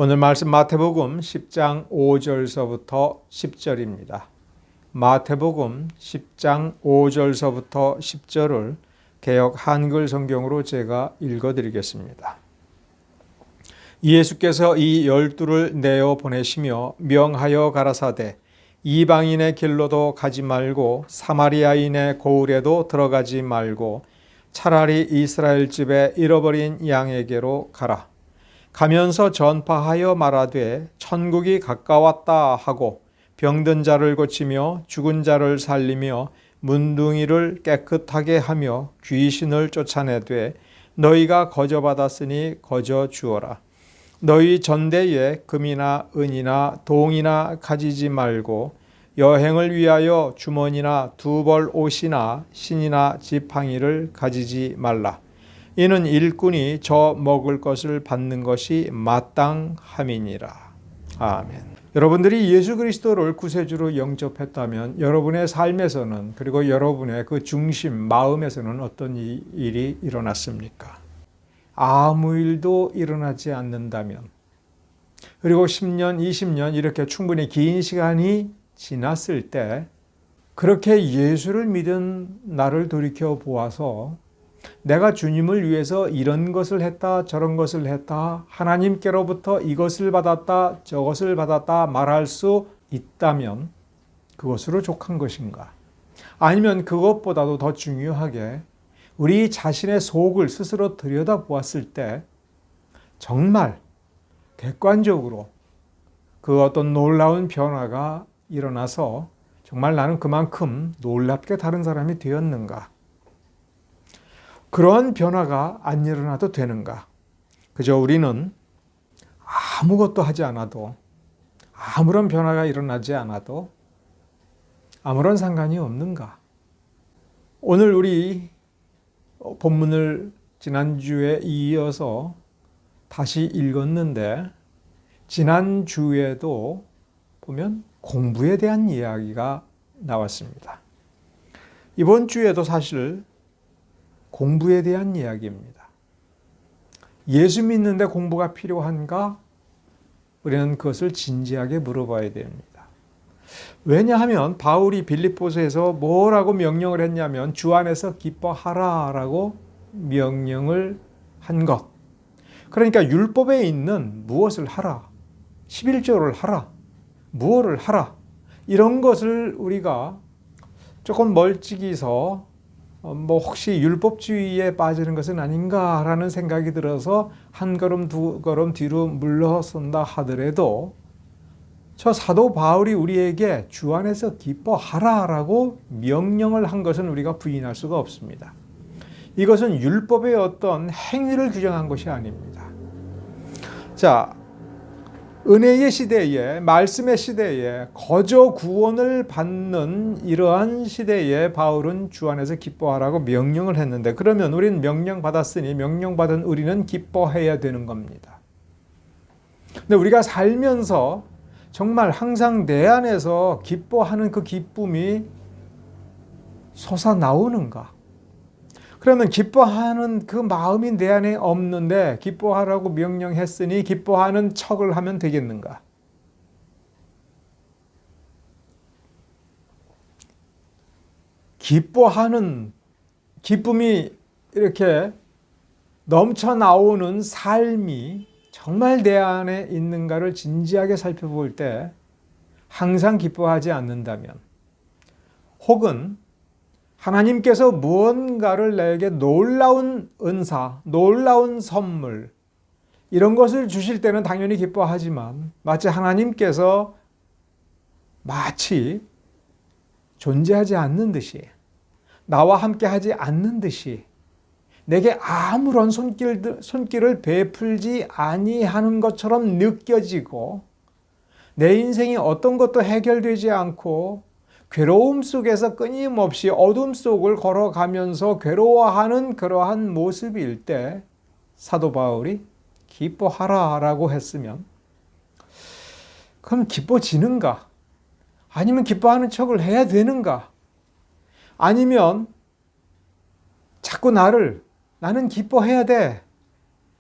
오늘 말씀 마태복음 10장 5절서부터 10절입니다. 마태복음 10장 5절서부터 10절을 개역 한글 성경으로 제가 읽어드리겠습니다. 예수께서 이 12를 내어 보내시며 명하여 가라사대 이방인의 길로도 가지 말고 사마리아인의 고을에도 들어가지 말고 차라리 이스라엘 집에 잃어버린 양에게로 가라. 가면서 전파하여 말하되 천국이 가까웠다 하고 병든 자를 고치며 죽은 자를 살리며 문둥이를 깨끗하게 하며 귀신을 쫓아내되 너희가 거저받았으니 거저 주어라. 너희 전대에 금이나 은이나 동이나 가지지 말고 여행을 위하여 주머니나 두벌 옷이나 신이나 지팡이를 가지지 말라. 이는 일꾼이 저 먹을 것을 받는 것이 마땅함이니라. 아멘. 여러분들이 예수 그리스도를 구세주로 영접했다면 여러분의 삶에서는, 그리고 여러분의 그 중심, 마음에서는 어떤 일이 일어났습니까? 아무 일도 일어나지 않는다면, 그리고 10년, 20년 이렇게 충분히 긴 시간이 지났을 때 그렇게 예수를 믿은 나를 돌이켜 보아서 내가 주님을 위해서 이런 것을 했다, 저런 것을 했다, 하나님께로부터 이것을 받았다, 저것을 받았다 말할 수 있다면 그것으로 족한 것인가? 아니면 그것보다도 더 중요하게 우리 자신의 속을 스스로 들여다보았을 때 정말 객관적으로 그 어떤 놀라운 변화가 일어나서 정말 나는 그만큼 놀랍게 다른 사람이 되었는가? 그러한 변화가 안 일어나도 되는가? 그저 우리는 아무것도 하지 않아도, 아무런 변화가 일어나지 않아도 아무런 상관이 없는가? 오늘 우리 본문을 지난주에 이어서 다시 읽었는데 지난주에도 보면 공부에 대한 이야기가 나왔습니다. 이번 주에도 사실 공부에 대한 이야기입니다. 예수 믿는데 공부가 필요한가? 우리는 그것을 진지하게 물어봐야 됩니다. 왜냐하면 바울이 빌립보서에서 뭐라고 명령을 했냐면 주 안에서 기뻐하라라고 명령을 한 것. 그러니까 율법에 있는 무엇을 하라, 11조를 하라, 무엇을 하라, 이런 것을 우리가 조금 멀찍이서 혹시 율법주의에 빠지는 것은 아닌가라는 생각이 들어서 한 걸음 두 걸음 뒤로 물러선다 하더라도 저 사도 바울이 우리에게 주 안에서 기뻐하라라고 명령을 한 것은 우리가 부인할 수가 없습니다. 이것은 율법의 어떤 행위를 규정한 것이 아닙니다. 자, 은혜의 시대에, 말씀의 시대에 거저 구원을 받는 이러한 시대에 바울은 주 안에서 기뻐하라고 명령을 했는데, 그러면 우리는 명령받았으니 명령받은 우리는 기뻐해야 되는 겁니다. 근데 우리가 살면서 정말 항상 내 안에서 기뻐하는 그 기쁨이 솟아나오는가? 그러면 기뻐하는 그 마음이 내 안에 없는데 기뻐하라고 명령했으니 기뻐하는 척을 하면 되겠는가? 기뻐하는 기쁨이 이렇게 넘쳐나오는 삶이 정말 내 안에 있는가를 진지하게 살펴볼 때 항상 기뻐하지 않는다면, 혹은 하나님께서 무언가를 내게 놀라운 은사, 놀라운 선물, 이런 것을 주실 때는 당연히 기뻐하지만 마치 하나님께서 마치 존재하지 않는 듯이, 나와 함께 하지 않는 듯이, 내게 아무런 손길을 베풀지 아니하는 것처럼 느껴지고 내 인생이 어떤 것도 해결되지 않고 괴로움 속에서 끊임없이 어둠 속을 걸어가면서 괴로워하는 그러한 모습일 때 사도 바울이 기뻐하라라고 했으면, 그럼 기뻐지는가? 아니면 기뻐하는 척을 해야 되는가? 아니면 자꾸 나는 기뻐해야 돼,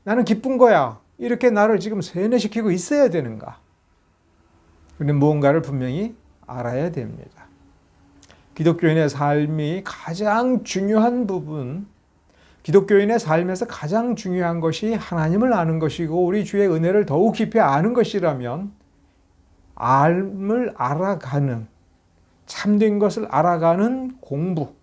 나는 기쁜 거야, 이렇게 나를 지금 세뇌시키고 있어야 되는가? 우리는 무언가를 분명히 알아야 됩니다. 기독교인의 삶이 가장 중요한 부분, 기독교인의 삶에서 가장 중요한 것이 하나님을 아는 것이고 우리 주의 은혜를 더욱 깊이 아는 것이라면 삶을 알아가는, 참된 것을 알아가는 공부,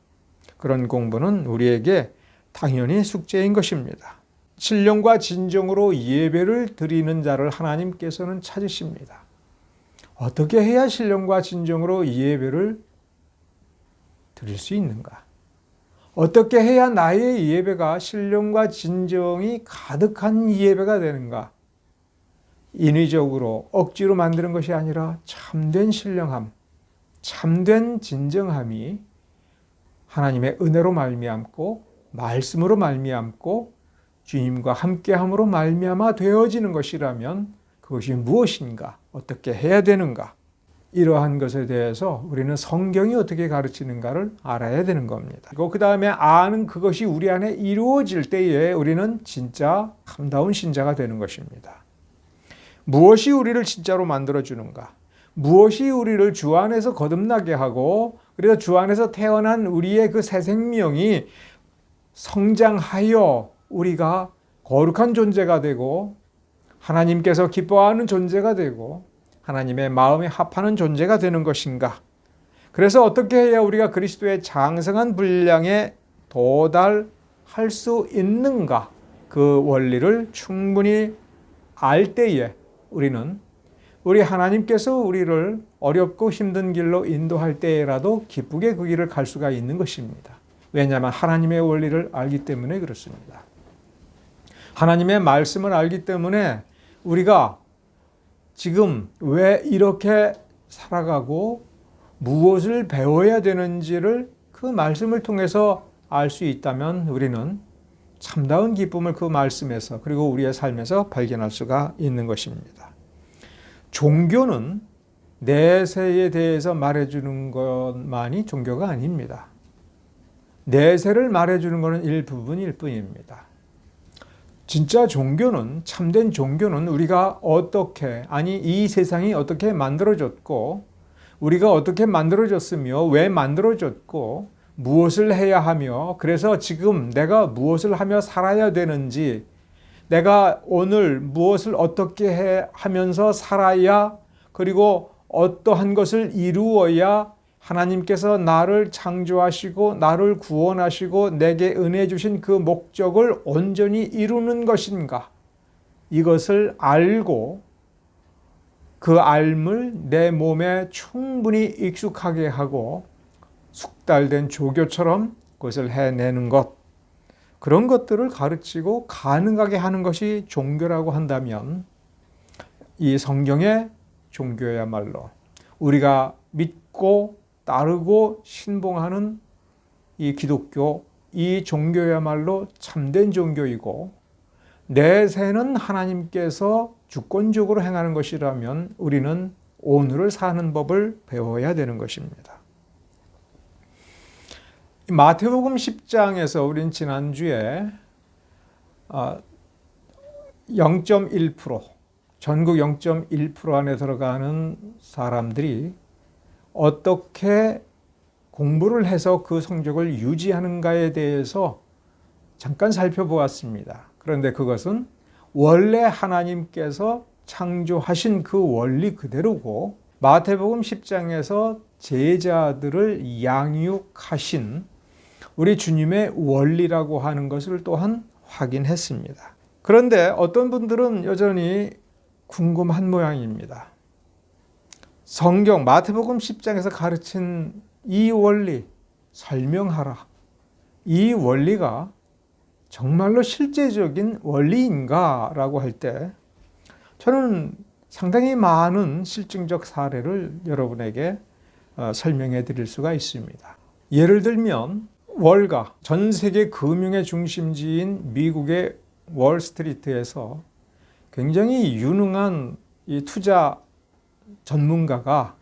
그런 공부는 우리에게 당연히 숙제인 것입니다. 신령과 진정으로 예배를 드리는 자를 하나님께서는 찾으십니다. 어떻게 해야 신령과 진정으로 예배를 드릴 수 있는가? 어떻게 해야 나의 예배가 신령과 진정이 가득한 예배가 되는가? 인위적으로 억지로 만드는 것이 아니라 참된 신령함, 참된 진정함이 하나님의 은혜로 말미암고 말씀으로 말미암고 주님과 함께함으로 말미암아 되어지는 것이라면 그것이 무엇인가? 어떻게 해야 되는가? 이러한 것에 대해서 우리는 성경이 어떻게 가르치는가를 알아야 되는 겁니다. 그리고 그 다음에 아는 그것이 우리 안에 이루어질 때에 우리는 진짜 참다운 신자가 되는 것입니다. 무엇이 우리를 진짜로 만들어주는가? 무엇이 우리를 주 안에서 거듭나게 하고 그래서 주 안에서 태어난 우리의 그 새 생명이 성장하여 우리가 거룩한 존재가 되고 하나님께서 기뻐하는 존재가 되고 하나님의 마음에 합하는 존재가 되는 것인가? 그래서 어떻게 해야 우리가 그리스도의 장성한 분량에 도달할 수 있는가? 그 원리를 충분히 알 때에 우리 하나님께서 우리를 어렵고 힘든 길로 인도할 때라도 기쁘게 그 길을 갈 수가 있는 것입니다. 왜냐하면 하나님의 원리를 알기 때문에 그렇습니다. 하나님의 말씀을 알기 때문에 우리가 지금 왜 이렇게 살아가고 무엇을 배워야 되는지를 그 말씀을 통해서 알 수 있다면 우리는 참다운 기쁨을 그 말씀에서 그리고 우리의 삶에서 발견할 수가 있는 것입니다. 종교는 내세에 대해서 말해주는 것만이 종교가 아닙니다. 내세를 말해주는 것은 일부분일 뿐입니다. 진짜 종교는, 참된 종교는 우리가 어떻게, 이 세상이 어떻게 만들어졌고 우리가 어떻게 만들어졌으며 왜 만들어졌고 무엇을 해야 하며 그래서 지금 내가 무엇을 하며 살아야 되는지 내가 오늘 무엇을 어떻게 하면서 살아야 그리고 어떠한 것을 이루어야 하나님께서 나를 창조하시고 나를 구원하시고 내게 은혜 주신 그 목적을 온전히 이루는 것인가? 이것을 알고 그 알을 내 몸에 충분히 익숙하게 하고 숙달된 조교처럼 그것을 해내는 것, 그런 것들을 가르치고 가능하게 하는 것이 종교라고 한다면 이 성경의 종교야말로 우리가 믿고 따르고 신봉하는 이 기독교, 이 종교야말로 참된 종교이고 내세는 하나님께서 주권적으로 행하는 것이라면 우리는 오늘을 사는 법을 배워야 되는 것입니다. 마태복음 10장에서 우린 지난주에 0.1%, 전국 0.1% 안에 들어가는 사람들이 어떻게 공부를 해서 그 성적을 유지하는가에 대해서 잠깐 살펴보았습니다. 그런데 그것은 원래 하나님께서 창조하신 그 원리 그대로고 마태복음 10장에서 제자들을 양육하신 우리 주님의 원리라고 하는 것을 또한 확인했습니다. 그런데 어떤 분들은 여전히 궁금한 모양입니다. 성경 마태복음 10장에서 가르친 이 원리 설명하라. 이 원리가 정말로 실제적인 원리인가? 라고 할 때 저는 상당히 많은 실증적 사례를 여러분에게 설명해 드릴 수가 있습니다. 예를 들면 월가, 전 세계 금융의 중심지인 미국의 월스트리트에서 굉장히 유능한 이 투자 전문가가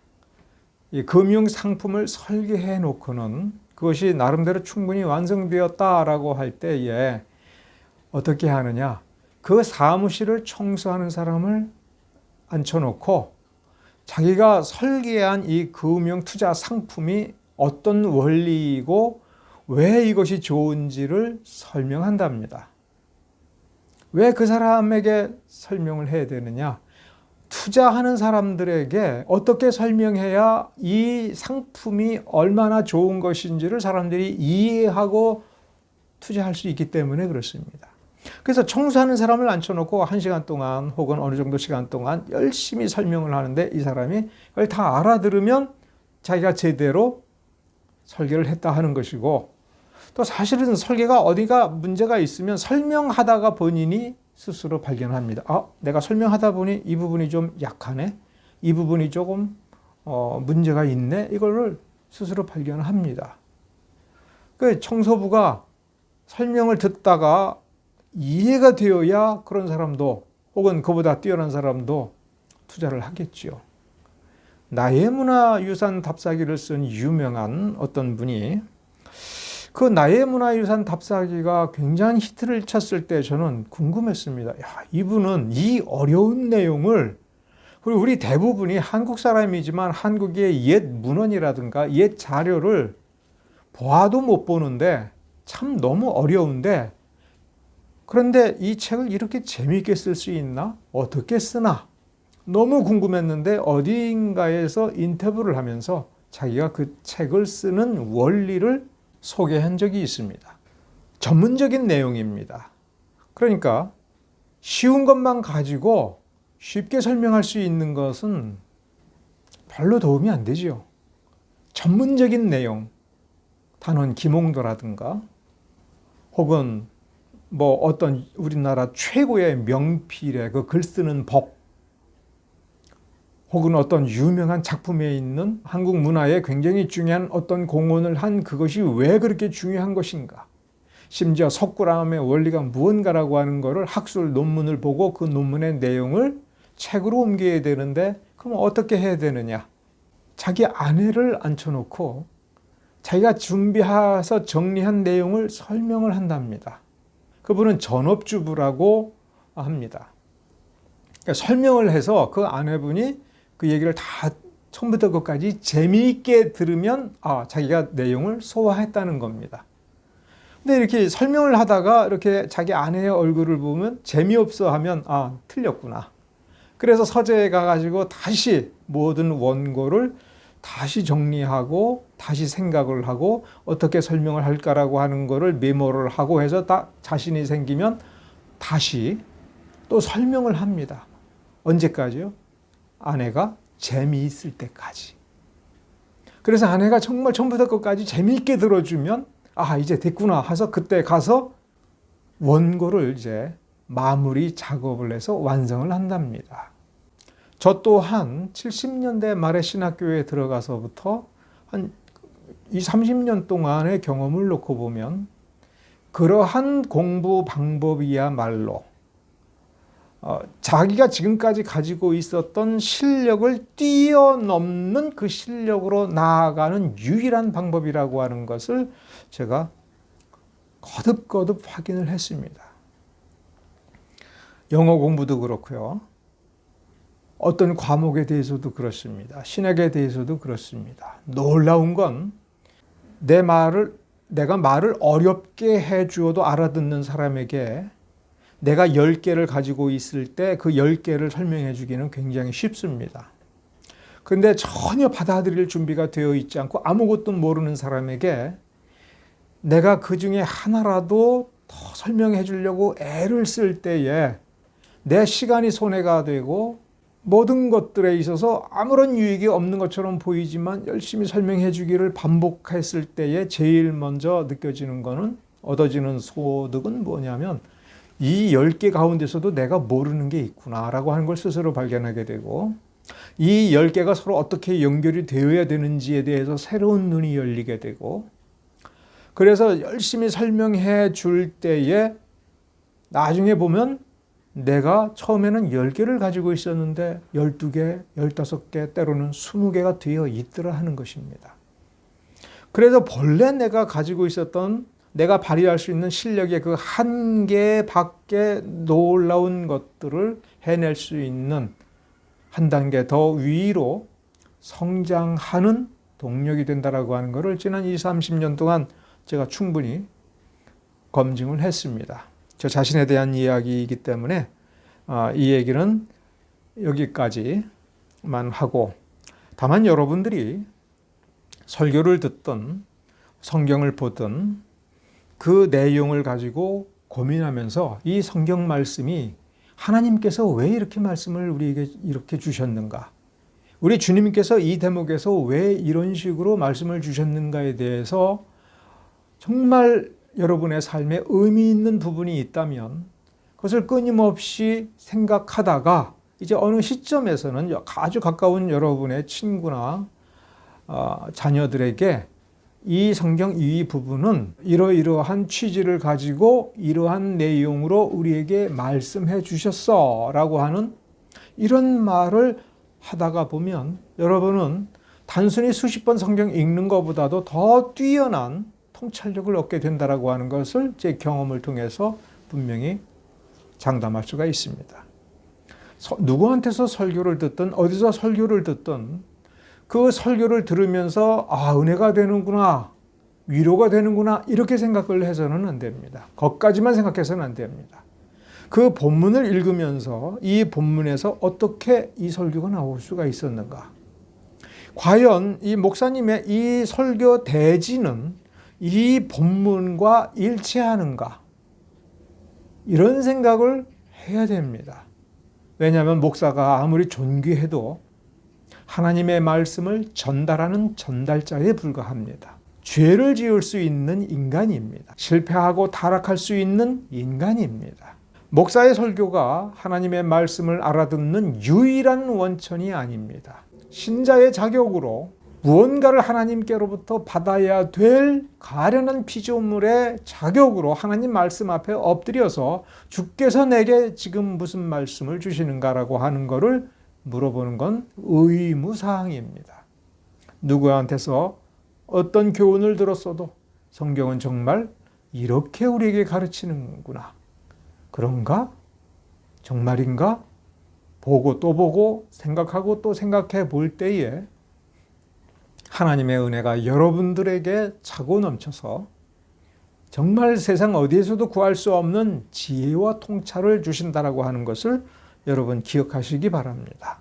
이 금융 상품을 설계해 놓고는 그것이 나름대로 충분히 완성되었다라고 할 때에 어떻게 하느냐? 그 사무실을 청소하는 사람을 앉혀놓고 자기가 설계한 이 금융 투자 상품이 어떤 원리이고 왜 이것이 좋은지를 설명한답니다. 왜 그 사람에게 설명을 해야 되느냐? 투자하는 사람들에게 어떻게 설명해야 이 상품이 얼마나 좋은 것인지를 사람들이 이해하고 투자할 수 있기 때문에 그렇습니다. 그래서 청소하는 사람을 앉혀놓고 1시간 동안 혹은 어느 정도 시간 동안 열심히 설명을 하는데 이 사람이 그걸 다 알아들으면 자기가 제대로 설계를 했다 하는 것이고, 또 사실은 설계가 어디가 문제가 있으면 설명하다가 본인이 스스로 발견합니다. 내가 설명하다 보니 이 부분이 좀 약하네, 이 부분이 조금 문제가 있네, 이거를 스스로 발견합니다. 그 청소부가 설명을 듣다가 이해가 되어야 그런 사람도 혹은 그보다 뛰어난 사람도 투자를 하겠지요. 나의 문화유산 답사기를 쓴 유명한 어떤 분이 그 나의 문화유산 답사기가 굉장히 히트를 쳤을 때 저는 궁금했습니다. 이분은 이 어려운 내용을, 그리고 우리 대부분이 한국 사람이지만 한국의 옛 문헌이라든가 옛 자료를 보아도 못 보는데 참 너무 어려운데, 그런데 이 책을 이렇게 재미있게 쓸 수 있나? 어떻게 쓰나? 너무 궁금했는데 어딘가에서 인터뷰를 하면서 자기가 그 책을 쓰는 원리를 소개한 적이 있습니다. 전문적인 내용입니다. 그러니까 쉬운 것만 가지고 쉽게 설명할 수 있는 것은 별로 도움이 안 되죠. 전문적인 내용, 단원 김홍도라든가 혹은 어떤 우리나라 최고의 명필의 그 글 쓰는 법, 혹은 어떤 유명한 작품에 있는 한국 문화에 굉장히 중요한 어떤 공헌을 한 그것이 왜 그렇게 중요한 것인가, 심지어 석굴암의 원리가 무언가라고 하는 것을 학술 논문을 보고 그 논문의 내용을 책으로 옮겨야 되는데, 그럼 어떻게 해야 되느냐? 자기 아내를 앉혀놓고 자기가 준비해서 정리한 내용을 설명을 한답니다. 그분은 전업주부라고 합니다. 그러니까 설명을 해서 그 아내분이 그 얘기를 다 처음부터 끝까지 재미있게 들으면 자기가 내용을 소화했다는 겁니다. 근데 이렇게 설명을 하다가 이렇게 자기 아내의 얼굴을 보면 재미없어 하면 틀렸구나. 그래서 서재에 가가지고 다시 모든 원고를 다시 정리하고 다시 생각을 하고 어떻게 설명을 할까라고 하는 거를 메모를 하고 해서 다 자신이 생기면 다시 또 설명을 합니다. 언제까지요? 아내가 재미있을 때까지. 그래서 아내가 정말 처음부터 끝까지 재미있게 들어주면 이제 됐구나 해서 그때 가서 원고를 이제 마무리 작업을 해서 완성을 한답니다. 저 또한 70년대 말에 신학교에 들어가서부터 한 20, 30년 동안의 경험을 놓고 보면 그러한 공부 방법이야말로 자기가 지금까지 가지고 있었던 실력을 뛰어넘는 그 실력으로 나아가는 유일한 방법이라고 하는 것을 제가 거듭거듭 확인을 했습니다. 영어 공부도 그렇고요. 어떤 과목에 대해서도 그렇습니다. 신학에 대해서도 그렇습니다. 놀라운 건 내가 말을 어렵게 해주어도 알아듣는 사람에게 내가 10개를 가지고 있을 때 그 10개를 설명해 주기는 굉장히 쉽습니다. 그런데 전혀 받아들일 준비가 되어 있지 않고 아무것도 모르는 사람에게 내가 그 중에 하나라도 더 설명해 주려고 애를 쓸 때에 내 시간이 손해가 되고 모든 것들에 있어서 아무런 유익이 없는 것처럼 보이지만 열심히 설명해 주기를 반복했을 때에 제일 먼저 느껴지는 거는, 얻어지는 소득은 뭐냐면 이 10개 가운데서도 내가 모르는 게 있구나라고 하는 걸 스스로 발견하게 되고, 이 10개가 서로 어떻게 연결이 되어야 되는지에 대해서 새로운 눈이 열리게 되고, 그래서 열심히 설명해 줄 때에 나중에 보면 내가 처음에는 10개를 가지고 있었는데 12개, 15개, 때로는 20개가 되어 있더라 하는 것입니다. 그래서 본래 내가 가지고 있었던 내가 발휘할 수 있는 실력의 그 한계 밖에 놀라운 것들을 해낼 수 있는 한 단계 더 위로 성장하는 동력이 된다라고 하는 것을 지난 20, 30년 동안 제가 충분히 검증을 했습니다. 저 자신에 대한 이야기이기 때문에 이 얘기는 여기까지만 하고, 다만 여러분들이 설교를 듣든 성경을 보든 그 내용을 가지고 고민하면서 이 성경 말씀이 하나님께서 왜 이렇게 말씀을 우리에게 이렇게 주셨는가? 우리 주님께서 이 대목에서 왜 이런 식으로 말씀을 주셨는가에 대해서 정말 여러분의 삶에 의미 있는 부분이 있다면 그것을 끊임없이 생각하다가 이제 어느 시점에서는 아주 가까운 여러분의 친구나 자녀들에게 이 성경 이 부분은 이러이러한 취지를 가지고 이러한 내용으로 우리에게 말씀해 주셨어 라고 하는 이런 말을 하다가 보면 여러분은 단순히 수십 번 성경 읽는 것보다도 더 뛰어난 통찰력을 얻게 된다라고 하는 것을 제 경험을 통해서 분명히 장담할 수가 있습니다. 누구한테서 설교를 듣든 어디서 설교를 듣든 그 설교를 들으면서 은혜가 되는구나, 위로가 되는구나 이렇게 생각을 해서는 안 됩니다. 거기까지만 생각해서는 안 됩니다. 그 본문을 읽으면서 이 본문에서 어떻게 이 설교가 나올 수가 있었는가? 과연 이 목사님의 이 설교 대지는 이 본문과 일치하는가? 이런 생각을 해야 됩니다. 왜냐하면 목사가 아무리 존귀해도 하나님의 말씀을 전달하는 전달자에 불과합니다. 죄를 지을 수 있는 인간입니다. 실패하고 타락할 수 있는 인간입니다. 목사의 설교가 하나님의 말씀을 알아듣는 유일한 원천이 아닙니다. 신자의 자격으로 무언가를 하나님께로부터 받아야 될 가련한 피조물의 자격으로 하나님 말씀 앞에 엎드려서 주께서 내게 지금 무슨 말씀을 주시는가라고 하는 것을 물어보는 건 의무사항입니다. 누구한테서 어떤 교훈을 들었어도 성경은 정말 이렇게 우리에게 가르치는구나. 그런가? 정말인가? 보고 또 보고 생각하고 또 생각해 볼 때에 하나님의 은혜가 여러분들에게 차고 넘쳐서 정말 세상 어디에서도 구할 수 없는 지혜와 통찰을 주신다라고 하는 것을 여러분 기억하시기 바랍니다.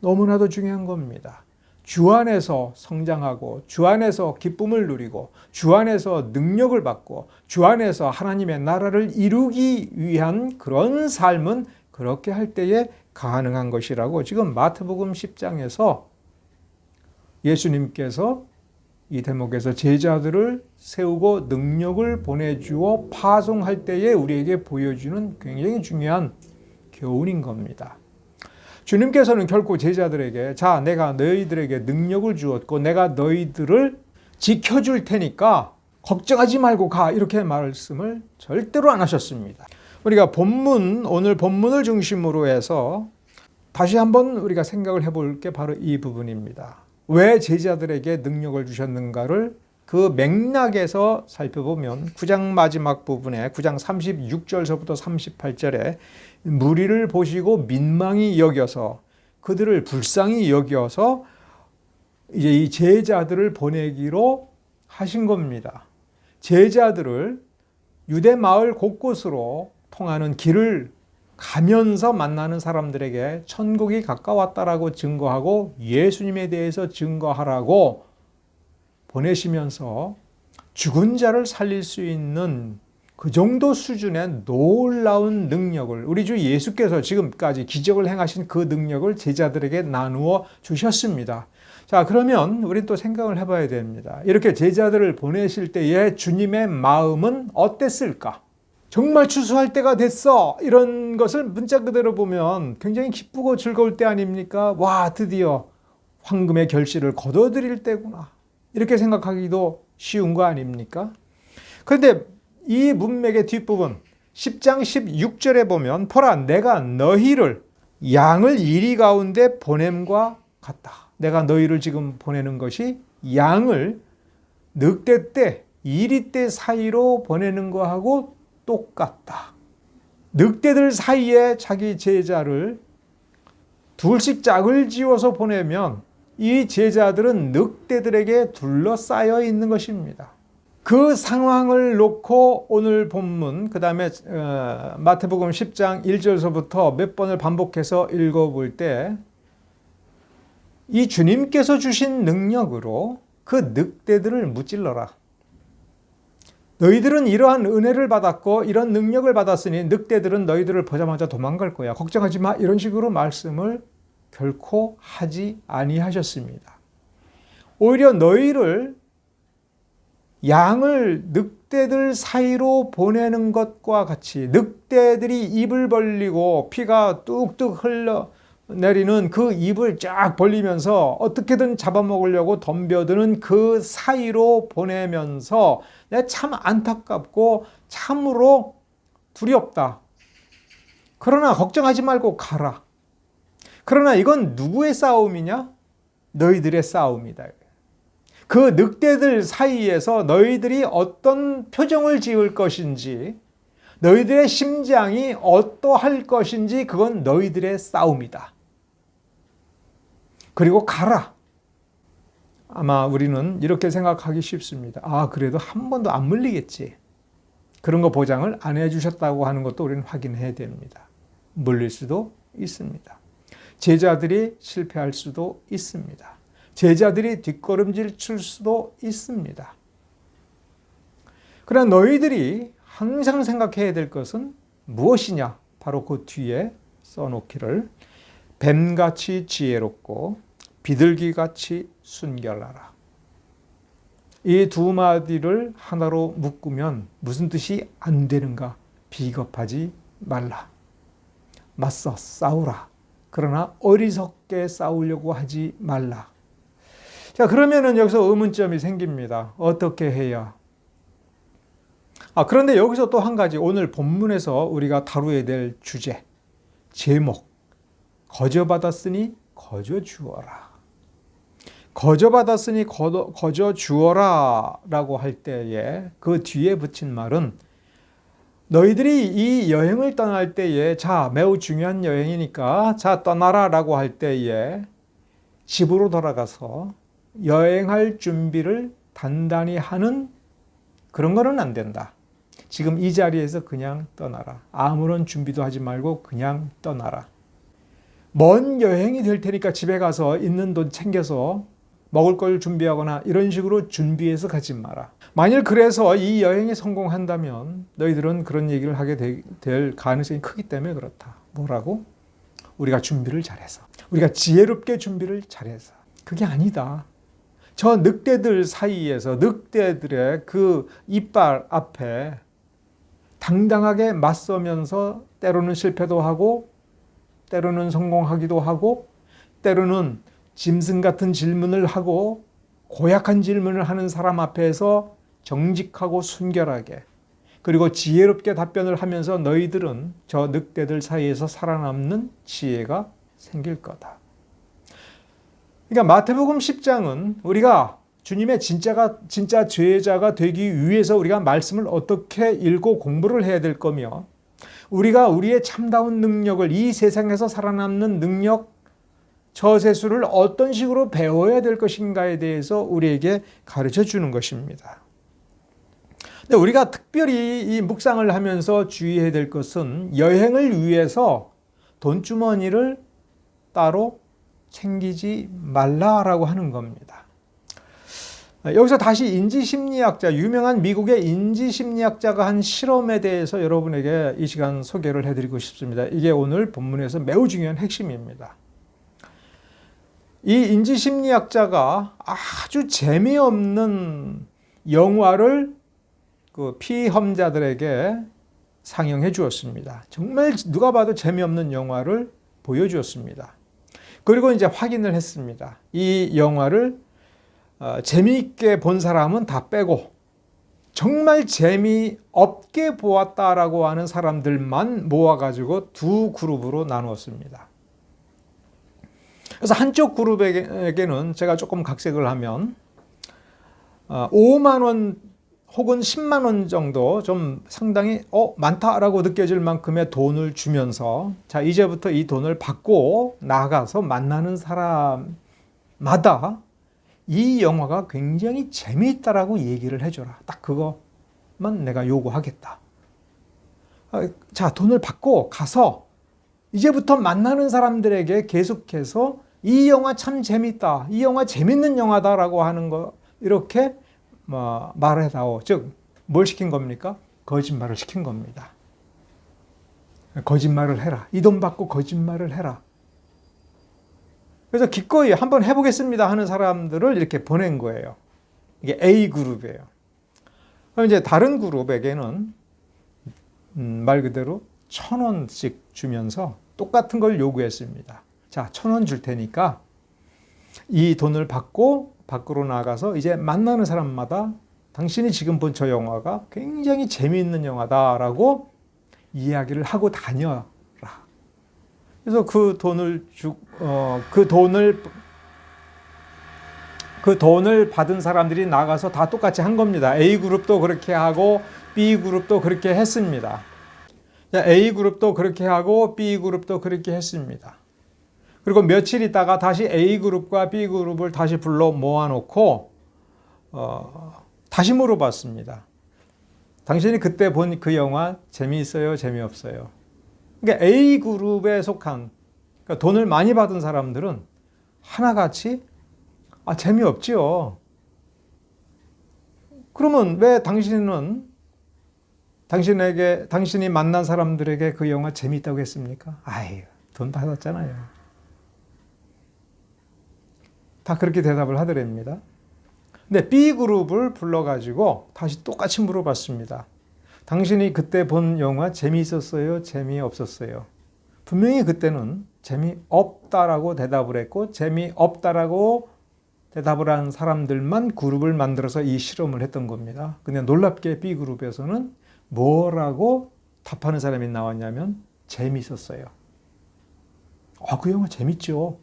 너무나도 중요한 겁니다. 주 안에서 성장하고 주 안에서 기쁨을 누리고 주 안에서 능력을 받고 주 안에서 하나님의 나라를 이루기 위한 그런 삶은 그렇게 할 때에 가능한 것이라고 지금 마태복음 10장에서 예수님께서 이 대목에서 제자들을 세우고 능력을 보내주어 파송할 때에 우리에게 보여주는 굉장히 중요한 교훈인 겁니다. 주님께서는 결코 제자들에게 자, 내가 너희들에게 능력을 주었고 내가 너희들을 지켜줄 테니까 걱정하지 말고 가 이렇게 말씀을 절대로 안 하셨습니다. 우리가 오늘 본문을 중심으로 해서 다시 한번 우리가 생각을 해볼 게 바로 이 부분입니다. 왜 제자들에게 능력을 주셨는가를 그 맥락에서 살펴보면 9장 마지막 부분에 9장 36절서부터 38절에 무리를 보시고 민망히 여겨서 그들을 불쌍히 여겨서 이제 이 제자들을 보내기로 하신 겁니다. 제자들을 유대 마을 곳곳으로 통하는 길을 가면서 만나는 사람들에게 천국이 가까웠다라고 증거하고 예수님에 대해서 증거하라고 보내시면서 죽은 자를 살릴 수 있는 그 정도 수준의 놀라운 능력을 우리 주 예수께서 지금까지 기적을 행하신 그 능력을 제자들에게 나누어 주셨습니다. 자, 그러면 우리 또 생각을 해봐야 됩니다. 이렇게 제자들을 보내실 때의 주님의 마음은 어땠을까? 정말 추수할 때가 됐어. 이런 것을 문자 그대로 보면 굉장히 기쁘고 즐거울 때 아닙니까? 와, 드디어 황금의 결실을 거둬들일 때구나. 이렇게 생각하기도 쉬운 거 아닙니까? 그런데 이 문맥의 뒷부분 10장 16절에 보면 보라 내가 너희를 양을 이리 가운데 보냄과 같다. 내가 너희를 지금 보내는 것이 양을 늑대 때 이리떼 사이로 보내는 거하고 똑같다. 늑대들 사이에 자기 제자를 둘씩 짝을 지어서 보내면 이 제자들은 늑대들에게 둘러싸여 있는 것입니다. 그 상황을 놓고 오늘 본문, 그 다음에 마태복음 10장 1절서부터 몇 번을 반복해서 읽어볼 때 이 주님께서 주신 능력으로 그 늑대들을 무찔러라. 너희들은 이러한 은혜를 받았고 이런 능력을 받았으니 늑대들은 너희들을 보자마자 도망갈 거야. 걱정하지 마. 이런 식으로 말씀을 결코 하지 아니하셨습니다. 오히려 너희를 양을 늑대들 사이로 보내는 것과 같이 늑대들이 입을 벌리고 피가 뚝뚝 흘러내리는 그 입을 쫙 벌리면서 어떻게든 잡아먹으려고 덤벼드는 그 사이로 보내면서 참 안타깝고 참으로 두렵다. 그러나 걱정하지 말고 가라. 그러나 이건 누구의 싸움이냐? 너희들의 싸움이다. 그 늑대들 사이에서 너희들이 어떤 표정을 지을 것인지, 너희들의 심장이 어떠할 것인지 그건 너희들의 싸움이다. 그리고 가라. 아마 우리는 이렇게 생각하기 쉽습니다. 아, 그래도 한 번도 안 물리겠지. 그런 거 보장을 안 해주셨다고 하는 것도 우리는 확인해야 됩니다. 물릴 수도 있습니다. 제자들이 실패할 수도 있습니다. 제자들이 뒷걸음질 칠 수도 있습니다. 그러나 너희들이 항상 생각해야 될 것은 무엇이냐? 바로 그 뒤에 써놓기를 뱀같이 지혜롭고 비둘기같이 순결하라. 이 두 마디를 하나로 묶으면 무슨 뜻이 안 되는가? 비겁하지 말라. 맞서 싸우라. 그러나 어리석게 싸우려고 하지 말라. 자, 그러면은 여기서 의문점이 생깁니다. 어떻게 해야? 그런데 여기서 또 한 가지 오늘 본문에서 우리가 다루어야 될 주제, 제목, 거저받았으니 거저 주어라. 거저받았으니 거저 주어라 라고 할 때에 그 뒤에 붙인 말은 너희들이 이 여행을 떠날 때에 자, 매우 중요한 여행이니까 자, 떠나라 라고 할 때에 집으로 돌아가서 여행할 준비를 단단히 하는 그런 거는 안 된다. 지금 이 자리에서 그냥 떠나라. 아무런 준비도 하지 말고 그냥 떠나라. 먼 여행이 될 테니까 집에 가서 있는 돈 챙겨서 먹을 걸 준비하거나 이런 식으로 준비해서 가지 마라. 만일 그래서 이 여행이 성공한다면 너희들은 그런 얘기를 하게 될 가능성이 크기 때문에 그렇다. 뭐라고? 우리가 준비를 잘해서. 우리가 지혜롭게 준비를 잘해서. 그게 아니다. 저 늑대들 사이에서 늑대들의 그 이빨 앞에 당당하게 맞서면서 때로는 실패도 하고 때로는 성공하기도 하고 때로는 짐승 같은 질문을 하고 고약한 질문을 하는 사람 앞에서 정직하고 순결하게 그리고 지혜롭게 답변을 하면서 너희들은 저 늑대들 사이에서 살아남는 지혜가 생길 거다. 그러니까 마태복음 10장은 우리가 주님의 진짜 제자가 되기 위해서 우리가 말씀을 어떻게 읽고 공부를 해야 될 거며 우리가 우리의 참다운 능력을 이 세상에서 살아남는 능력 저세수를 어떤 식으로 배워야 될 것인가에 대해서 우리에게 가르쳐 주는 것입니다. 근데 우리가 특별히 이 묵상을 하면서 주의해야 될 것은 여행을 위해서 돈주머니를 따로 챙기지 말라라고 하는 겁니다. 여기서 다시 인지심리학자, 유명한 미국의 인지심리학자가 한 실험에 대해서 여러분에게 이 시간 소개를 해드리고 싶습니다. 이게 오늘 본문에서 매우 중요한 핵심입니다. 이 인지심리학자가 아주 재미없는 영화를 그 피험자들에게 상영해 주었습니다. 정말 누가 봐도 재미없는 영화를 보여주었습니다. 그리고 이제 확인을 했습니다. 이 영화를 재미있게 본 사람은 다 빼고 정말 재미없게 보았다라고 하는 사람들만 모아가지고 두 그룹으로 나누었습니다. 그래서 한쪽 그룹에게는 제가 조금 각색을 하면 5만 원 혹은 10만 원 정도 좀 상당히 많다라고 느껴질 만큼의 돈을 주면서 자, 이제부터 이 돈을 받고 나가서 만나는 사람마다 이 영화가 굉장히 재미있다라고 얘기를 해줘라. 딱 그것만 내가 요구하겠다. 자, 돈을 받고 가서 이제부터 만나는 사람들에게 계속해서 이 영화 참 재밌다. 이 영화 재밌는 영화다라고 하는 거 이렇게 말해다오. 즉, 뭘 시킨 겁니까? 거짓말을 시킨 겁니다. 거짓말을 해라. 이 돈 받고 거짓말을 해라. 그래서 기꺼이 한번 해보겠습니다 하는 사람들을 이렇게 보낸 거예요. 이게 A그룹이에요. 그럼 이제 다른 그룹에게는 말 그대로 1,000원씩 주면서 똑같은 걸 요구했습니다. 자, 1,000원 줄 테니까 이 돈을 받고 밖으로 나가서 이제 만나는 사람마다 당신이 지금 본 저 영화가 굉장히 재미있는 영화다라고 이야기를 하고 다녀라. 그래서 그 돈을 받은 사람들이 나가서 다 똑같이 한 겁니다. A그룹도 그렇게 하고 B그룹도 그렇게 했습니다. A그룹도 그렇게 하고 B그룹도 그렇게 했습니다. 그리고 며칠 있다가 다시 A그룹과 B그룹을 다시 불러 모아놓고 다시 물어봤습니다. 당신이 그때 본 그 영화 재미있어요? 재미없어요? 그러니까 A그룹에 속한 그러니까 돈을 많이 받은 사람들은 하나같이 재미없지요. 그러면 왜 당신이 만난 사람들에게 그 영화 재미있다고 했습니까? 돈 받았잖아요. 다 그렇게 대답을 하더랍니다. 근데 B그룹을 불러가지고 다시 똑같이 물어봤습니다. 당신이 그때 본 영화 재미있었어요? 재미없었어요? 분명히 그때는 재미없다라고 대답을 했고 재미없다라고 대답을 한 사람들만 그룹을 만들어서 이 실험을 했던 겁니다. 근데 놀랍게 B그룹에서는 뭐라고 답하는 사람이 나왔냐면 재미있었어요. 그 영화 재밌죠.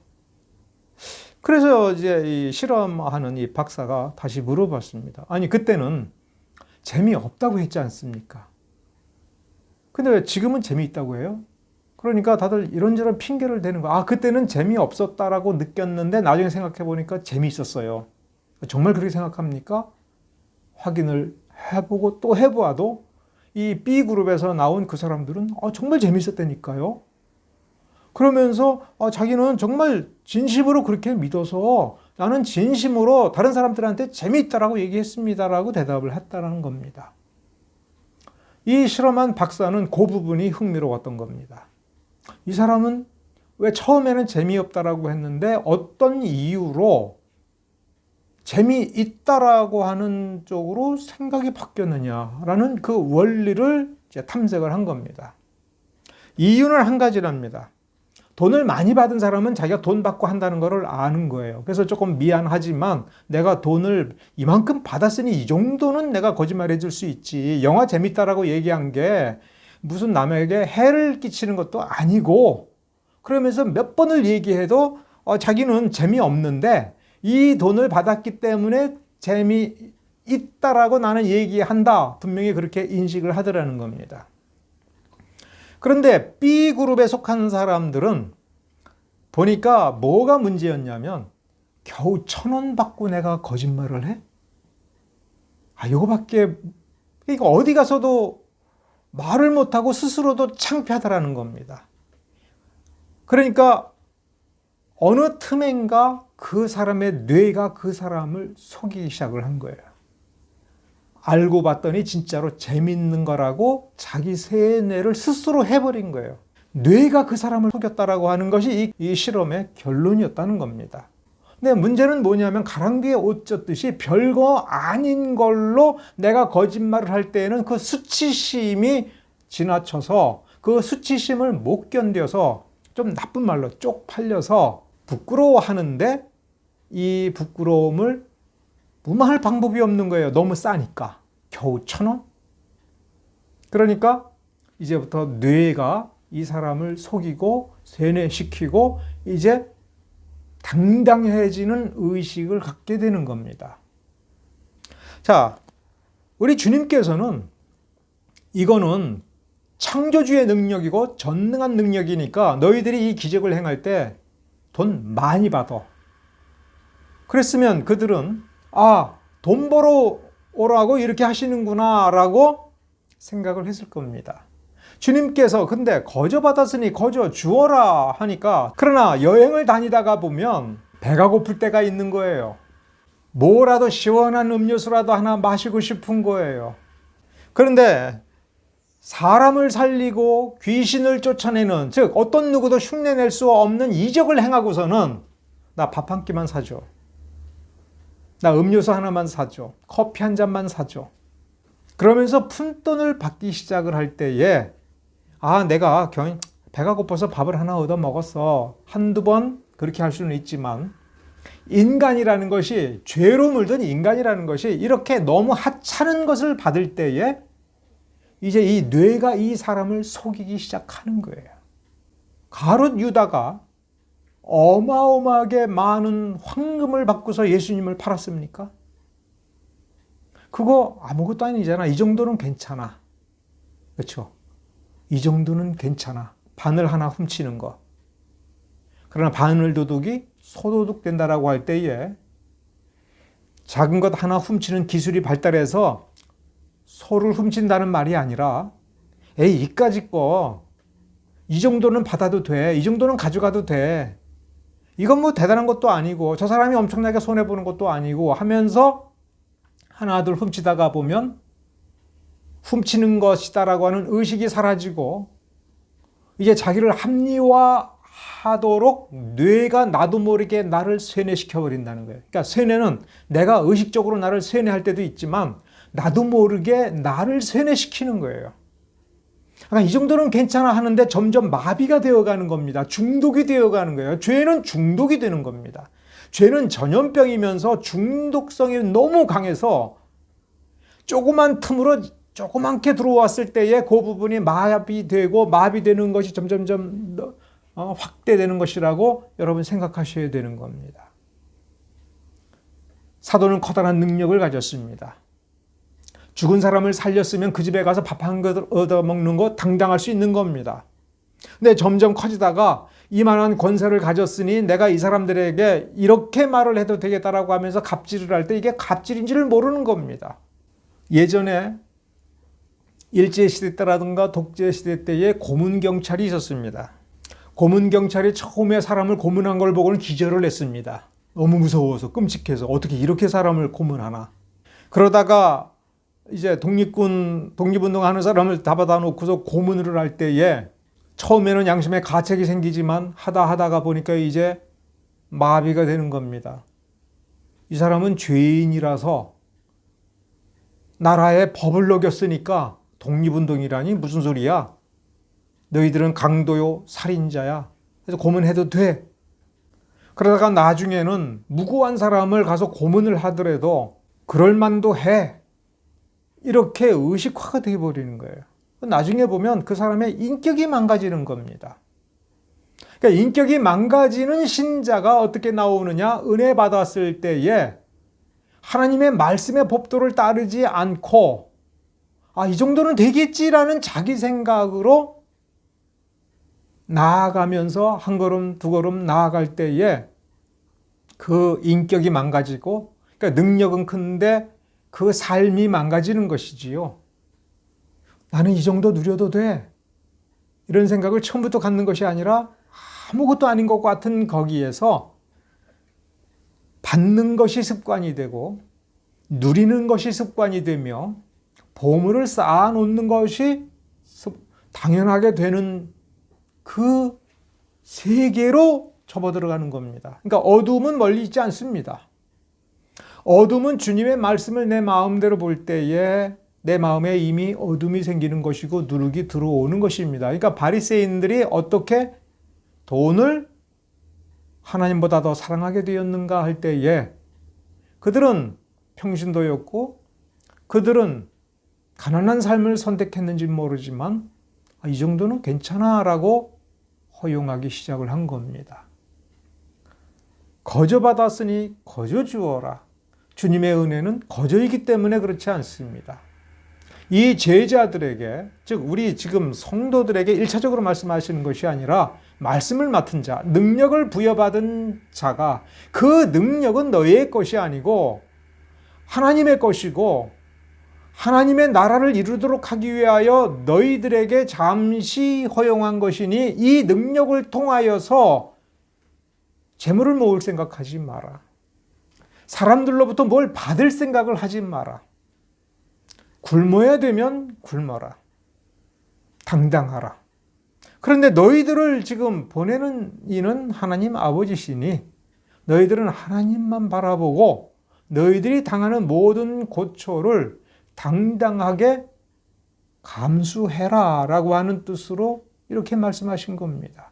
그래서 이제 이 실험하는 이 박사가 다시 물어봤습니다. 아니, 그때는 재미없다고 했지 않습니까? 근데 왜 지금은 재미있다고 해요? 그러니까 다들 이런저런 핑계를 대는 거야. 그때는 재미없었다라고 느꼈는데 나중에 생각해 보니까 재미있었어요. 정말 그렇게 생각합니까? 확인을 해보고 또 해보아도 이 B그룹에서 나온 그 사람들은 정말 재미있었다니까요. 그러면서 자기는 정말 진심으로 그렇게 믿어서 나는 진심으로 다른 사람들한테 재미있다라고 얘기했습니다라고 대답을 했다는 겁니다. 이 실험한 박사는 그 부분이 흥미로웠던 겁니다. 이 사람은 왜 처음에는 재미없다라고 했는데 어떤 이유로 재미있다라고 하는 쪽으로 생각이 바뀌었느냐라는 그 원리를 이제 탐색을 한 겁니다. 이유는 한 가지랍니다. 돈을 많이 받은 사람은 자기가 돈 받고 한다는 것을 아는 거예요. 그래서 조금 미안하지만 내가 돈을 이만큼 받았으니 이 정도는 내가 거짓말 해줄 수 있지. 영화 재밌다라고 얘기한 게 무슨 남에게 해를 끼치는 것도 아니고 그러면서 몇 번을 얘기해도 자기는 재미없는데 이 돈을 받았기 때문에 재미있다라고 나는 얘기한다. 분명히 그렇게 인식을 하더라는 겁니다. 그런데 B그룹에 속한 사람들은 보니까 뭐가 문제였냐면 겨우 1,000원 받고 내가 거짓말을 해? 이거밖에 그러니까 어디 가서도 말을 못하고 스스로도 창피하다라는 겁니다. 그러니까 어느 틈엔가 그 사람의 뇌가 그 사람을 속이기 시작을 한 거예요. 알고 봤더니 진짜로 재밌는 거라고 자기 세뇌를 스스로 해버린 거예요. 뇌가 그 사람을 속였다라고 하는 것이 이 실험의 결론이었다는 겁니다. 근데 문제는 뭐냐면 가랑비에 옷 젖듯이 별거 아닌 걸로 내가 거짓말을 할 때에는 그 수치심이 지나쳐서 그 수치심을 못 견뎌서 좀 나쁜 말로 쪽팔려서 부끄러워하는데 이 부끄러움을 무마할 방법이 없는 거예요. 너무 싸니까. 겨우 1,000원? 그러니까 이제부터 뇌가 이 사람을 속이고 세뇌시키고 이제 당당해지는 의식을 갖게 되는 겁니다. 자, 우리 주님께서는 이거는 창조주의 능력이고 전능한 능력이니까 너희들이 이 기적을 행할 때 돈 많이 받아. 그랬으면 그들은 돈 벌어 오라고 이렇게 하시는구나 라고 생각을 했을 겁니다. 주님께서 근데 거저 받았으니 거저 주어라 하니까, 그러나 여행을 다니다가 보면 배가 고플 때가 있는 거예요. 뭐라도 시원한 음료수라도 하나 마시고 싶은 거예요. 그런데 사람을 살리고 귀신을 쫓아내는, 즉 어떤 누구도 흉내낼 수 없는 이적을 행하고서는 나 밥 한 끼만 사줘, 나 음료수 하나만 사줘, 커피 한 잔만 사줘, 그러면서 푼돈을 받기 시작을 할 때에 내가 배가 고파서 밥을 하나 얻어 먹었어, 한두 번 그렇게 할 수는 있지만, 인간이라는 것이, 죄로 물든 인간이라는 것이 이렇게 너무 하찮은 것을 받을 때에 이제 이 뇌가 이 사람을 속이기 시작하는 거예요. 가룟 유다가 어마어마하게 많은 황금을 받고서 예수님을 팔았습니까? 그거 아무것도 아니잖아. 이 정도는 괜찮아. 그렇죠? 이 정도는 괜찮아. 바늘 하나 훔치는 거. 그러나 바늘 도둑이 소도둑 된다라고 할 때에 작은 것 하나 훔치는 기술이 발달해서 소를 훔친다는 말이 아니라, 이까짓 거 이 정도는 받아도 돼, 이 정도는 가져가도 돼, 이건 뭐 대단한 것도 아니고 저 사람이 엄청나게 손해보는 것도 아니고 하면서 하나둘 훔치다가 보면 훔치는 것이다라고 하는 의식이 사라지고 이제 자기를 합리화하도록 뇌가 나도 모르게 나를 쇠뇌시켜 버린다는 거예요. 그러니까 쇠뇌는 내가 의식적으로 나를 쇠뇌할 때도 있지만 나도 모르게 나를 쇠뇌시키는 거예요. 그러니까 이 정도는 괜찮아 하는데 점점 마비가 되어가는 겁니다. 중독이 되어가는 거예요. 죄는 중독이 되는 겁니다. 죄는 전염병이면서 중독성이 너무 강해서 조그만 틈으로 조그맣게 들어왔을 때에 그 부분이 마비되고 마비되는 것이 점점점 확대되는 것이라고 여러분 생각하셔야 되는 겁니다. 사도는 커다란 능력을 가졌습니다. 죽은 사람을 살렸으면 그 집에 가서 밥 한 그릇 얻어먹는 거 당당할 수 있는 겁니다. 근데 점점 커지다가 이만한 권세를 가졌으니 내가 이 사람들에게 이렇게 말을 해도 되겠다라고 하면서 갑질을 할 때 이게 갑질인지를 모르는 겁니다. 예전에 일제시대 때라든가 독재시대 때에 고문경찰이 있었습니다. 고문경찰이 처음에 사람을 고문한 걸 보고는 기절을 했습니다. 너무 무서워서 끔찍해서 어떻게 이렇게 사람을 고문하나. 그러다가 이제 독립운동하는 사람을 다 받아놓고서 고문을 할 때에 처음에는 양심에 가책이 생기지만 하다가 보니까 이제 마비가 되는 겁니다. 이 사람은 죄인이라서 나라의 법을 어겼으니까 독립운동이라니 무슨 소리야? 너희들은 강도요, 살인자야. 그래서 고문해도 돼. 그러다가 나중에는 무고한 사람을 가서 고문을 하더라도 그럴만도 해. 이렇게 의식화가 되어버리는 거예요. 나중에 보면 그 사람의 인격이 망가지는 겁니다. 그러니까 인격이 망가지는 신자가 어떻게 나오느냐? 은혜 받았을 때에 하나님의 말씀의 법도를 따르지 않고 이 정도는 되겠지라는 자기 생각으로 나아가면서 한 걸음 두 걸음 나아갈 때에 그 인격이 망가지고, 그러니까 능력은 큰데 그 삶이 망가지는 것이지요. 나는 이 정도 누려도 돼. 이런 생각을 처음부터 갖는 것이 아니라 아무것도 아닌 것 같은 거기에서 받는 것이 습관이 되고 누리는 것이 습관이 되며 보물을 쌓아놓는 것이 당연하게 되는 그 세계로 접어들어가는 겁니다. 그러니까 어둠은 멀리 있지 않습니다. 어둠은 주님의 말씀을 내 마음대로 볼 때에 내 마음에 이미 어둠이 생기는 것이고 누룩이 들어오는 것입니다. 그러니까 바리새인들이 어떻게 돈을 하나님보다 더 사랑하게 되었는가 할 때에 그들은 평신도였고 그들은 가난한 삶을 선택했는지 모르지만 이 정도는 괜찮아 라고 허용하기 시작을 한 겁니다. 거저 받았으니 거저 주어라. 주님의 은혜는 거저이기 때문에 그렇지 않습니다. 이 제자들에게, 즉 우리 지금 성도들에게 1차적으로 말씀하시는 것이 아니라 말씀을 맡은 자, 능력을 부여받은 자가 그 능력은 너희의 것이 아니고 하나님의 것이고 하나님의 나라를 이루도록 하기 위하여 너희들에게 잠시 허용한 것이니 이 능력을 통하여서 재물을 모을 생각하지 마라. 사람들로부터 뭘 받을 생각을 하지 마라. 굶어야 되면 굶어라. 당당하라. 그런데 너희들을 지금 보내는 이는 하나님 아버지시니 너희들은 하나님만 바라보고 너희들이 당하는 모든 고초를 당당하게 감수해라 라고 하는 뜻으로 이렇게 말씀하신 겁니다.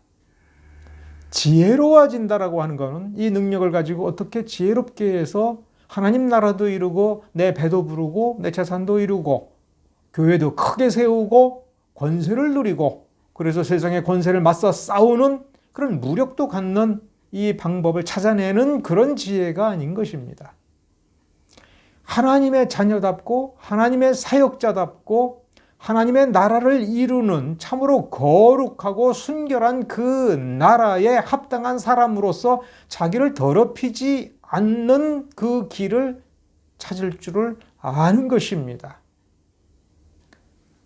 지혜로워진다라고 하는 것은 이 능력을 가지고 어떻게 지혜롭게 해서 하나님 나라도 이루고 내 배도 부르고 내 재산도 이루고 교회도 크게 세우고 권세를 누리고 그래서 세상의 권세를 맞서 싸우는 그런 무력도 갖는 이 방법을 찾아내는 그런 지혜가 아닌 것입니다. 하나님의 자녀답고 하나님의 사역자답고 하나님의 나라를 이루는 참으로 거룩하고 순결한 그 나라에 합당한 사람으로서 자기를 더럽히지 않는 그 길을 찾을 줄을 아는 것입니다.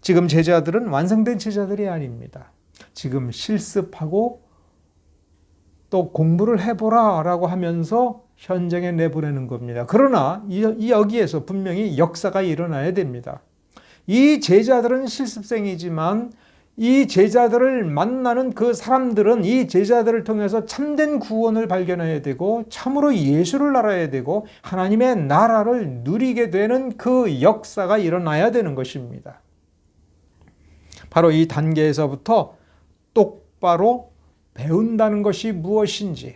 지금 제자들은 완성된 제자들이 아닙니다. 지금 실습하고 또 공부를 해보라 라고 하면서 현장에 내보내는 겁니다. 그러나 여기에서 분명히 역사가 일어나야 됩니다. 이 제자들은 실습생이지만 이 제자들을 만나는 그 사람들은 이 제자들을 통해서 참된 구원을 발견해야 되고 참으로 예수를 알아야 되고 하나님의 나라를 누리게 되는 그 역사가 일어나야 되는 것입니다. 바로 이 단계에서부터 똑바로 배운다는 것이 무엇인지,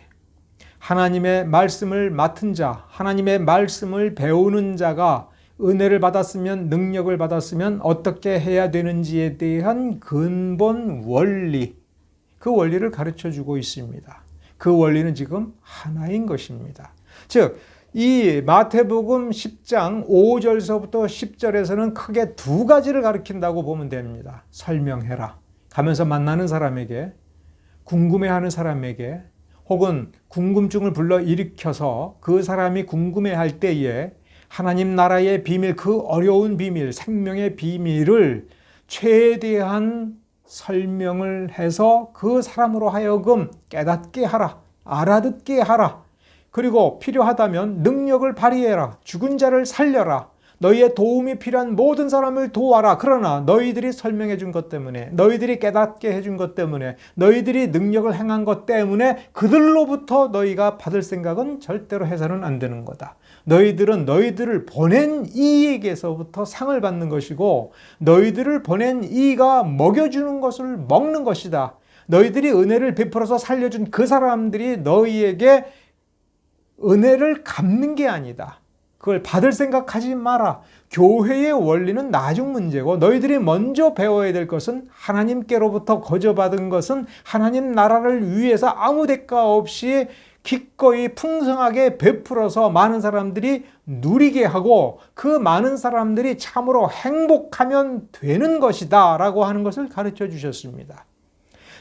하나님의 말씀을 맡은 자, 하나님의 말씀을 배우는 자가 은혜를 받았으면, 능력을 받았으면 어떻게 해야 되는지에 대한 근본 원리, 그 원리를 가르쳐 주고 있습니다. 그 원리는 지금 하나인 것입니다. 즉, 이 마태복음 10장 5절서부터 10절에서는 크게 두 가지를 가르친다고 보면 됩니다. 설명해라. 가면서 만나는 사람에게, 궁금해하는 사람에게, 혹은 궁금증을 불러일으켜서 그 사람이 궁금해할 때에 하나님 나라의 비밀, 그 어려운 비밀, 생명의 비밀을 최대한 설명을 해서 그 사람으로 하여금 깨닫게 하라, 알아듣게 하라. 그리고 필요하다면 능력을 발휘해라, 죽은 자를 살려라, 너희의 도움이 필요한 모든 사람을 도와라. 그러나 너희들이 설명해 준 것 때문에, 너희들이 깨닫게 해준 것 때문에, 너희들이 능력을 행한 것 때문에 그들로부터 너희가 받을 생각은 절대로 해서는 안 되는 거다. 너희들은 너희들을 보낸 이에게서부터 상을 받는 것이고 너희들을 보낸 이가 먹여주는 것을 먹는 것이다. 너희들이 은혜를 베풀어서 살려준 그 사람들이 너희에게 은혜를 갚는 게 아니다. 그걸 받을 생각하지 마라. 교회의 원리는 나중 문제고 너희들이 먼저 배워야 될 것은 하나님께로부터 거저받은 것은 하나님 나라를 위해서 아무 대가 없이 기꺼이 풍성하게 베풀어서 많은 사람들이 누리게 하고 그 많은 사람들이 참으로 행복하면 되는 것이다 라고 하는 것을 가르쳐 주셨습니다.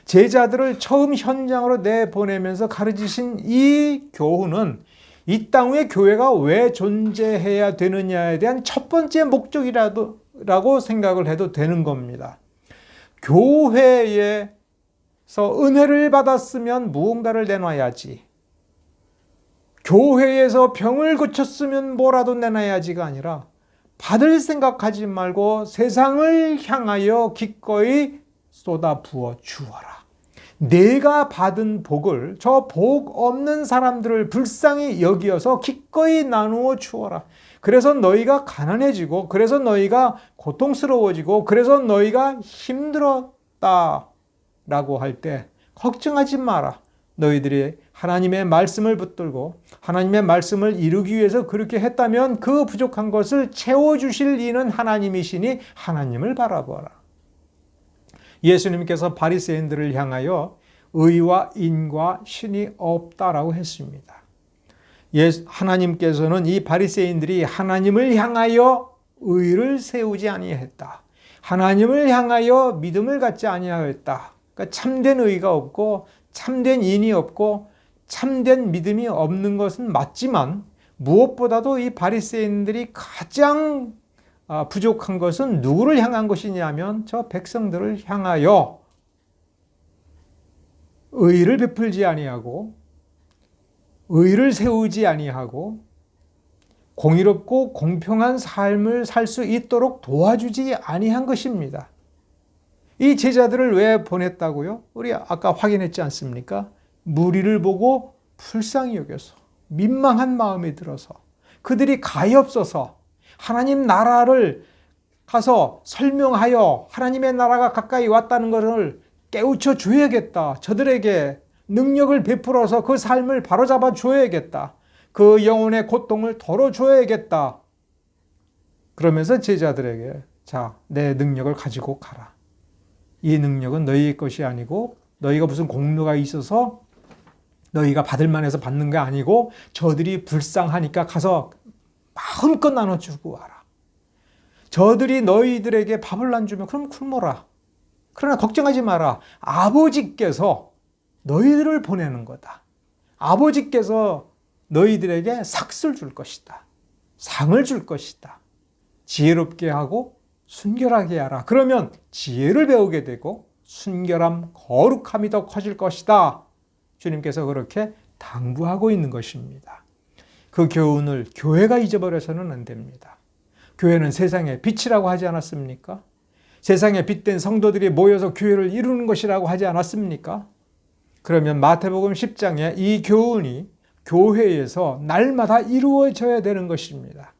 제자들을 처음 현장으로 내보내면서 가르치신 이 교훈은 이 땅 위에 교회가 왜 존재해야 되느냐에 대한 첫 번째 목적이라고 생각을 해도 되는 겁니다. 교회에서 은혜를 받았으면 무언가를 내놔야지. 교회에서 병을 고쳤으면 뭐라도 내놔야지가 아니라 받을 생각하지 말고 세상을 향하여 기꺼이 쏟아 부어 주어라. 내가 받은 복을 저 복 없는 사람들을 불쌍히 여기어서 기꺼이 나누어 주어라. 그래서 너희가 가난해지고, 그래서 너희가 고통스러워지고, 그래서 너희가 힘들었다 라고 할 때 걱정하지 마라. 너희들이 하나님의 말씀을 붙들고 하나님의 말씀을 이루기 위해서 그렇게 했다면 그 부족한 것을 채워주실 이는 하나님이시니 하나님을 바라보라. 예수님께서 바리새인들을 향하여 의와 인과 신이 없다라고 했습니다. 하나님께서는 이 바리새인들이 하나님을 향하여 의를 세우지 아니했다. 하나님을 향하여 믿음을 갖지 아니하였다. 그러니까 참된 의가 없고 참된 인이 없고 참된 믿음이 없는 것은 맞지만 무엇보다도 이 바리새인들이 가장 부족한 것은 누구를 향한 것이냐면 저 백성들을 향하여 의를 베풀지 아니하고 의를 세우지 아니하고 공의롭고 공평한 삶을 살 수 있도록 도와주지 아니한 것입니다. 이 제자들을 왜 보냈다고요? 우리 아까 확인했지 않습니까? 무리를 보고 불쌍히 여겨서 민망한 마음이 들어서 그들이 가엾어서 하나님 나라를 가서 설명하여 하나님의 나라가 가까이 왔다는 것을 깨우쳐 줘야겠다. 저들에게 능력을 베풀어서 그 삶을 바로잡아 줘야겠다. 그 영혼의 고통을 덜어줘야겠다. 그러면서 제자들에게 자, 내 능력을 가지고 가라. 이 능력은 너희의 것이 아니고 너희가 무슨 공로가 있어서 너희가 받을 만해서 받는 게 아니고 저들이 불쌍하니까 가서 마음껏 나눠주고 와라. 저들이 너희들에게 밥을 안 주면 그럼 굶어라. 그러나 걱정하지 마라. 아버지께서 너희들을 보내는 거다. 아버지께서 너희들에게 삭을 줄 것이다. 상을 줄 것이다. 지혜롭게 하고 순결하게 하라. 그러면 지혜를 배우게 되고 순결함, 거룩함이 더 커질 것이다. 주님께서 그렇게 당부하고 있는 것입니다. 그 교훈을 교회가 잊어버려서는 안 됩니다. 교회는 세상의 빛이라고 하지 않았습니까? 세상에 빛된 성도들이 모여서 교회를 이루는 것이라고 하지 않았습니까? 그러면 마태복음 10장에 이 교훈이 교회에서 날마다 이루어져야 되는 것입니다.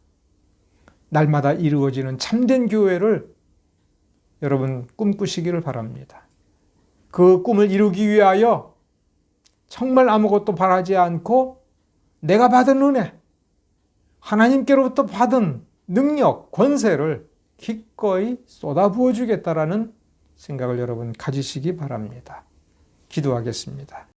날마다 이루어지는 참된 교회를 여러분 꿈꾸시기를 바랍니다. 그 꿈을 이루기 위하여 정말 아무것도 바라지 않고 내가 받은 은혜, 하나님께로부터 받은 능력, 권세를 기꺼이 쏟아부어 주겠다라는 생각을 여러분 가지시기 바랍니다. 기도하겠습니다.